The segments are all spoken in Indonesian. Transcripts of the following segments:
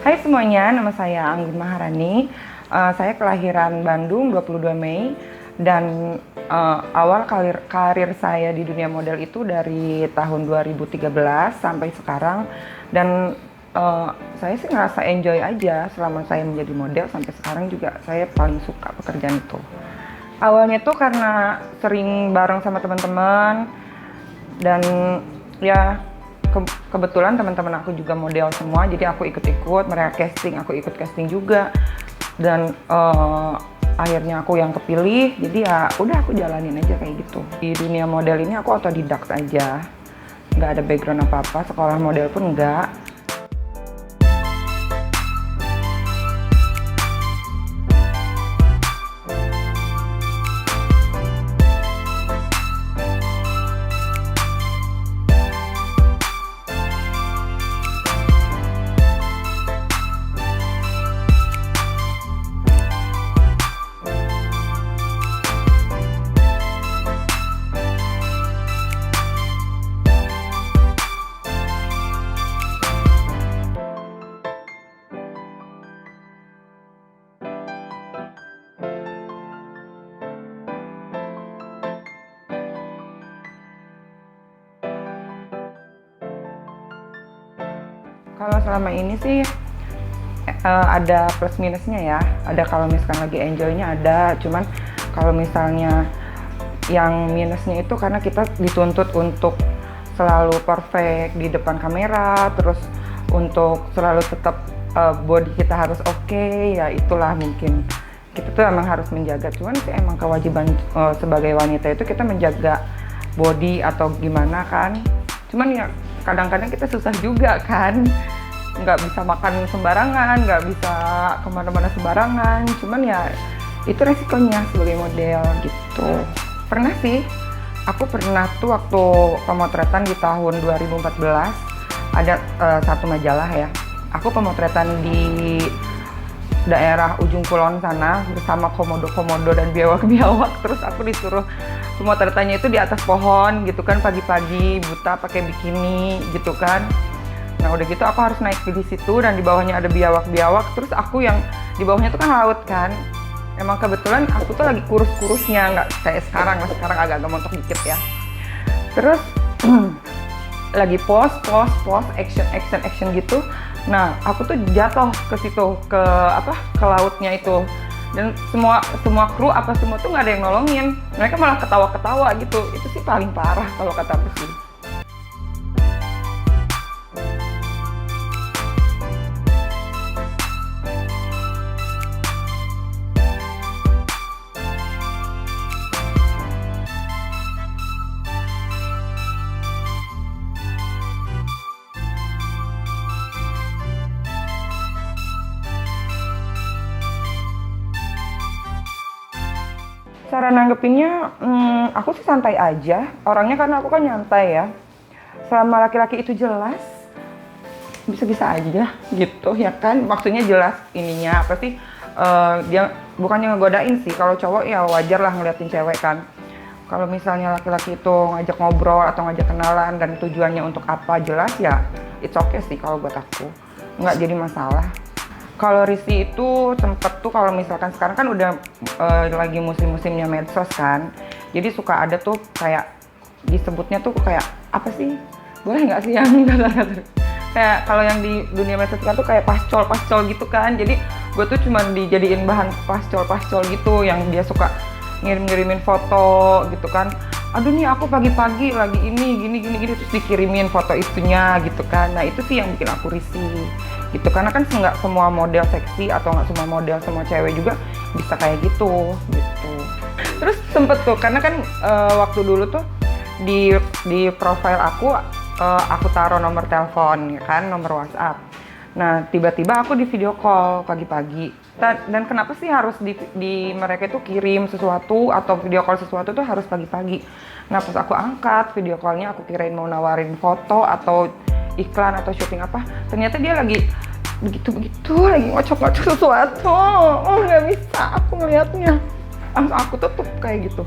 Hai semuanya, nama saya Anggun Maharani. Saya kelahiran Bandung 22 Mei dan awal karir saya di dunia model itu dari tahun 2013 sampai sekarang. Dan saya sih ngerasa enjoy aja selama saya menjadi model sampai sekarang juga saya paling suka pekerjaan itu. Awalnya tuh karena sering bareng sama teman-teman dan ya kebetulan teman-teman aku juga model semua, jadi aku ikut-ikut, mereka casting, aku ikut casting juga, dan akhirnya aku yang kepilih, jadi ya udah aku jalanin aja kayak gitu. Di dunia model ini aku otodidak aja, nggak ada background apa-apa, sekolah model pun nggak. Kalau selama ini sih ada plus minusnya ya. Ada kalau misalkan lagi enjoynya ada, cuman kalau misalnya yang minusnya itu karena kita dituntut untuk selalu perfect di depan kamera, terus untuk selalu tetap body kita harus oke, ya itulah mungkin kita tuh emang harus menjaga. Cuman sih emang kewajiban sebagai wanita itu kita menjaga body atau gimana kan. Cuman ya kadang-kadang kita susah juga kan, nggak bisa makan sembarangan, nggak bisa kemana-mana sembarangan, cuman ya itu resikonya sebagai model gitu. Pernah sih, aku pernah tuh waktu pemotretan di tahun 2014 ada satu majalah ya, aku pemotretan di daerah ujung kulon sana bersama komodo-komodo dan biawak-biawak, terus aku disuruh pemotretannya itu di atas pohon gitu kan, pagi-pagi buta pakai bikini gitu kan. Nah udah gitu aku harus naik di situ dan di bawahnya ada biawak-biawak, terus aku yang di bawahnya tuh kan laut kan. Emang kebetulan aku tuh lagi kurus-kurusnya, nggak kayak sekarang agak-agak montok dikit ya. Terus lagi pose action gitu. Nah aku tuh jatuh ke situ, ke lautnya itu, dan semua kru semua tuh nggak ada yang nolongin, mereka malah ketawa-ketawa gitu. Itu sih paling parah kalau kata aku sih. Cara nanggepinnya, aku sih santai aja. Orangnya karena aku kan nyantai ya. Selama laki-laki itu jelas, bisa-bisa aja gitu ya kan. Maksudnya jelas ininya apa sih, dia bukannya ngegodain sih. Kalau cowok ya wajar lah ngeliatin cewek kan. Kalau misalnya laki-laki itu ngajak ngobrol atau ngajak kenalan dan tujuannya untuk apa jelas ya, it's okay sih kalau buat aku. Nggak jadi masalah. Kalau risih itu sempet tuh, kalau misalkan sekarang kan udah lagi musim-musimnya medsos kan, jadi suka ada tuh kayak disebutnya tuh kayak apa sih, boleh nggak sih yang kata-kata kayak kalau yang di dunia medsos kan tuh kayak pascol gitu kan. Jadi gue tuh cuma dijadiin bahan pascol gitu, yang dia suka ngirimin foto gitu kan. Aduh nih aku pagi-pagi lagi ini gini terus dikirimin foto itunya gitu kan. Nah itu sih yang bikin aku risih gitu, karena kan nggak semua model seksi atau nggak semua model, semua cewek juga bisa kayak gitu. Terus sempet tuh karena kan waktu dulu tuh di profile aku taruh nomor telepon ya kan, nomor WhatsApp. Nah tiba-tiba aku di video call pagi-pagi, dan kenapa sih harus di mereka itu kirim sesuatu atau video call sesuatu tuh harus pagi-pagi. Nah pas aku angkat video callnya, aku kirain mau nawarin foto atau iklan atau syuting apa, ternyata dia lagi begitu lagi ngocok sesuatu. Nggak bisa aku ngelihatnya, langsung aku tutup kayak gitu.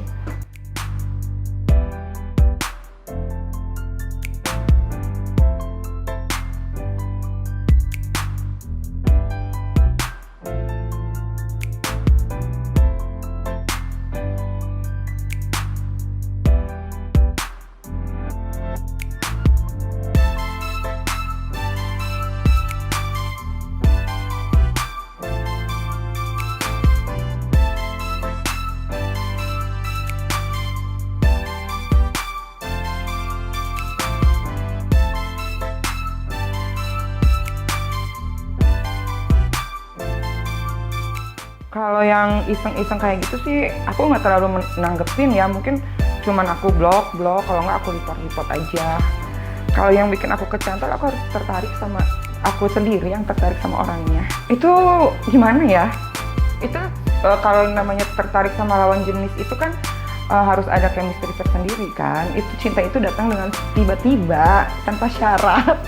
Kalau yang iseng-iseng kayak gitu sih, aku nggak terlalu nanggepin ya. Mungkin cuman aku blok, kalau nggak aku report aja. Kalau yang bikin aku kecantol, aku harus tertarik sama aku sendiri yang tertarik sama orangnya. Itu gimana ya? Itu kalau namanya tertarik sama lawan jenis itu kan harus ada chemistry tersendiri kan. Itu cinta itu datang dengan tiba-tiba tanpa syarat.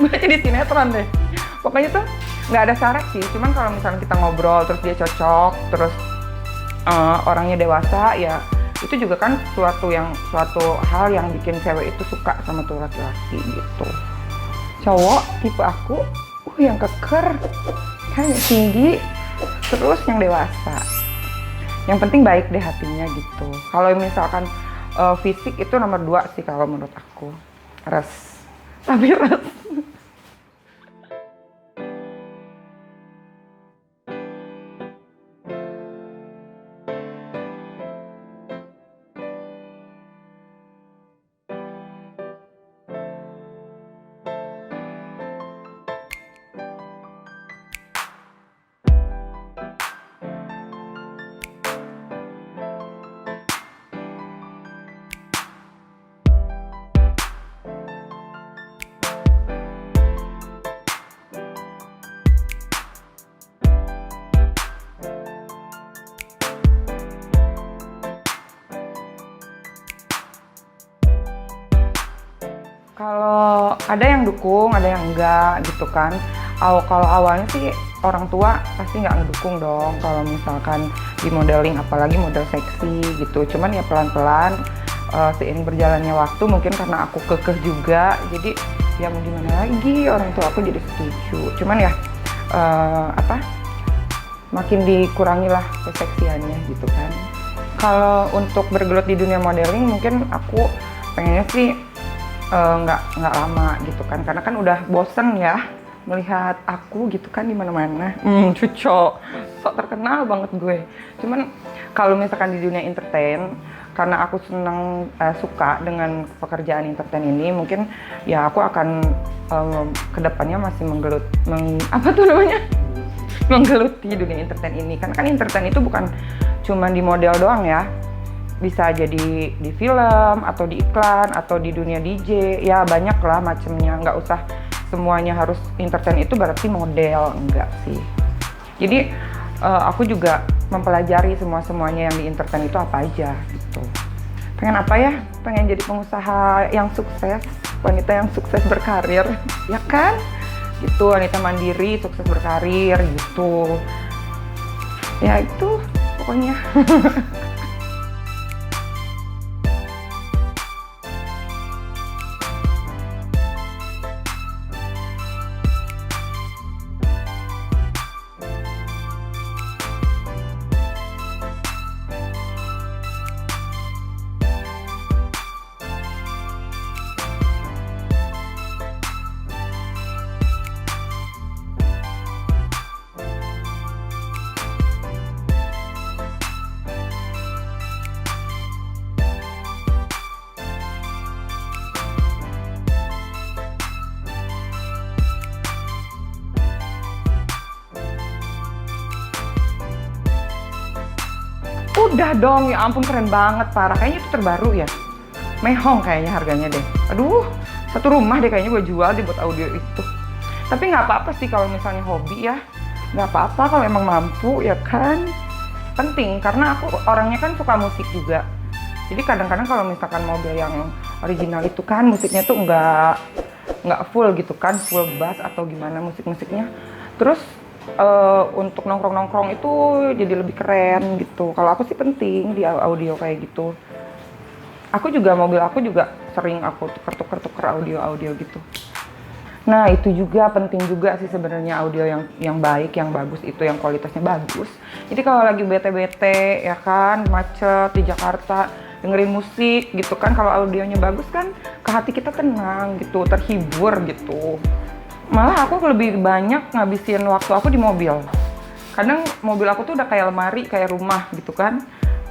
Baca di sinetron deh. Pokoknya tuh nggak ada syarat sih. Cuman kalau misalnya kita ngobrol terus dia cocok, terus orangnya dewasa, ya itu juga kan suatu hal yang bikin cewek itu suka sama tuh laki-laki gitu. Cowok tipe aku yang keker, kan yang tinggi, terus yang dewasa. Yang penting baik deh hatinya gitu. Kalau misalkan fisik itu nomor 2 sih kalau menurut aku. Tapi res. Kalau ada yang dukung, ada yang enggak gitu kan. Kalau awalnya sih orang tua pasti nggak ngedukung dong kalau misalkan di modeling, apalagi model seksi gitu. Cuman ya pelan-pelan seiring berjalannya waktu, mungkin karena aku kekeh juga, jadi ya mau gimana lagi, orang tua aku jadi setuju. Cuman ya makin dikurangi lah keseksiannya gitu kan. Kalau untuk bergelut di dunia modeling, mungkin aku pengennya sih nggak lama gitu kan, karena kan udah bosen ya melihat aku gitu kan di mana-mana. Cucok, sok terkenal banget gue. Cuman kalau misalkan di dunia entertain, karena aku suka dengan pekerjaan entertain ini, mungkin ya aku akan kedepannya masih menggeluti dunia entertain ini. Karena kan entertain itu bukan cuma di model doang ya. Bisa jadi di film, atau di iklan, atau di dunia DJ, ya banyak lah macemnya. Nggak usah semuanya harus entertain itu berarti model, enggak sih. Jadi aku juga mempelajari semuanya yang di entertain itu apa aja gitu. Pengen apa ya? Pengen jadi pengusaha yang sukses, wanita yang sukses berkarir, ya kan? Gitu, wanita mandiri, sukses berkarir gitu. Ya itu pokoknya. Udah dong, ya ampun keren banget, parah. Kayaknya itu terbaru ya. Mehong kayaknya harganya deh. Aduh, satu rumah deh kayaknya gue jual deh buat audio itu. Tapi nggak apa-apa sih kalau misalnya hobi ya. Nggak apa-apa kalau emang mampu ya kan. Penting, karena aku orangnya kan suka musik juga. Jadi kadang-kadang kalau misalkan mobil yang original itu kan musiknya tuh nggak full gitu kan, full bass atau gimana musiknya. Terus untuk nongkrong-nongkrong itu jadi lebih keren gitu. Kalau aku sih penting di audio kayak gitu. Mobil aku juga sering aku tuker audio gitu. Nah itu juga penting juga sih sebenarnya, audio yang baik, yang bagus itu, yang kualitasnya bagus. Jadi kalau lagi bete-bete ya kan, macet di Jakarta, dengerin musik gitu kan, kalau audionya bagus kan ke hati kita tenang gitu, terhibur gitu. Malah aku lebih banyak ngabisin waktu aku di mobil. Kadang mobil aku tuh udah kayak lemari, kayak rumah gitu kan.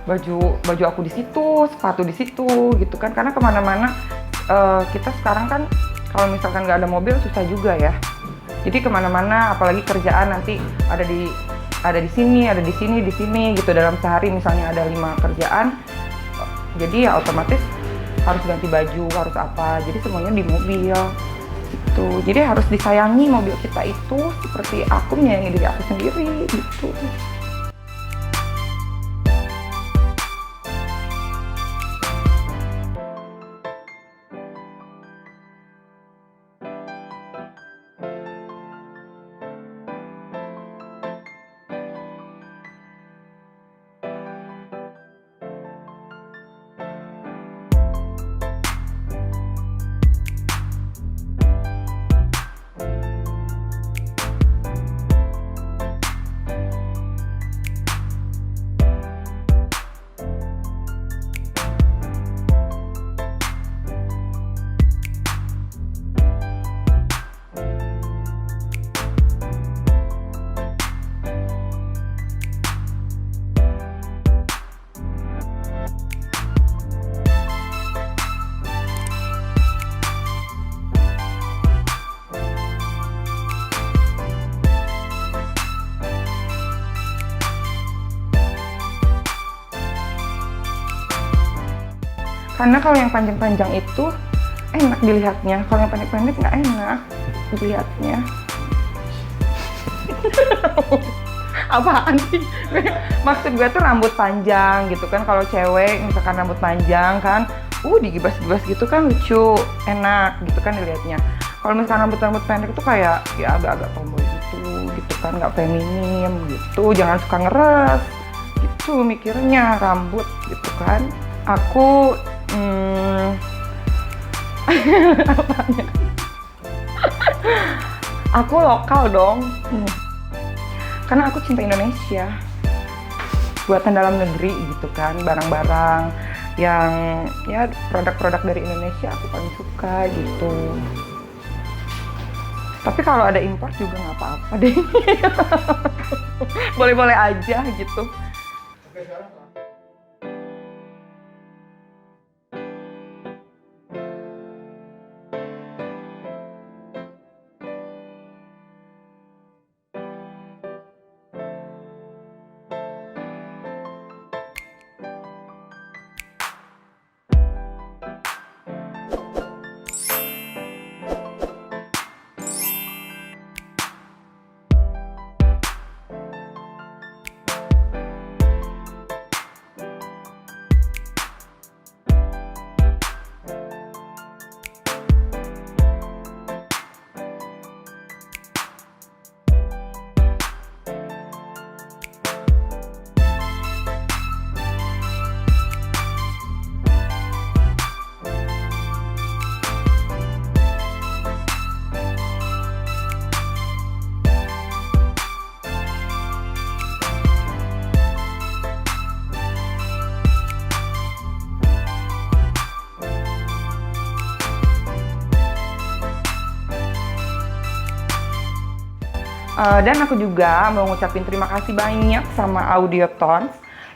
Baju aku di situ, sepatu di situ gitu kan. Karena kemana-mana kita sekarang kan kalau misalkan nggak ada mobil susah juga ya. Jadi kemana-mana, apalagi kerjaan nanti ada di ada di sini gitu dalam sehari misalnya ada 5 kerjaan. Jadi ya otomatis harus ganti baju, harus apa. Jadi semuanya di mobil. Gitu. Jadi harus disayangi mobil kita itu seperti aku menyayangi diri aku sendiri gitu. Karena kalau yang panjang-panjang itu enak dilihatnya, kalau yang pendek-pendek nggak enak dilihatnya. Apaan sih? Maksud gue tuh rambut panjang gitu kan, kalau cewek misalkan rambut panjang kan, digibas-gibas gitu kan lucu, enak gitu kan dilihatnya. Kalau misalkan rambut pendek itu kayak ya agak-agak tomboy gitu kan, nggak feminim gitu, jangan suka ngeres gitu mikirnya rambut gitu kan. Aku aku lokal dong, karena aku cinta Indonesia, buatan dalam negeri gitu kan, barang-barang yang ya produk-produk dari Indonesia aku paling suka gitu. Tapi kalau ada impor juga nggak apa-apa deh, boleh-boleh aja gitu. Dan aku juga mau ngucapin terima kasih banyak sama Audiotons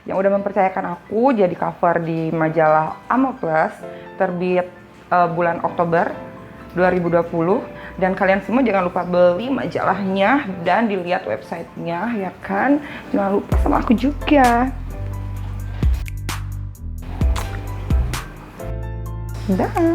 yang udah mempercayakan aku jadi cover di majalah Amo Plus terbit bulan Oktober 2020. Dan kalian semua jangan lupa beli majalahnya dan dilihat websitenya ya kan. Jangan lupa sama aku juga. Dah.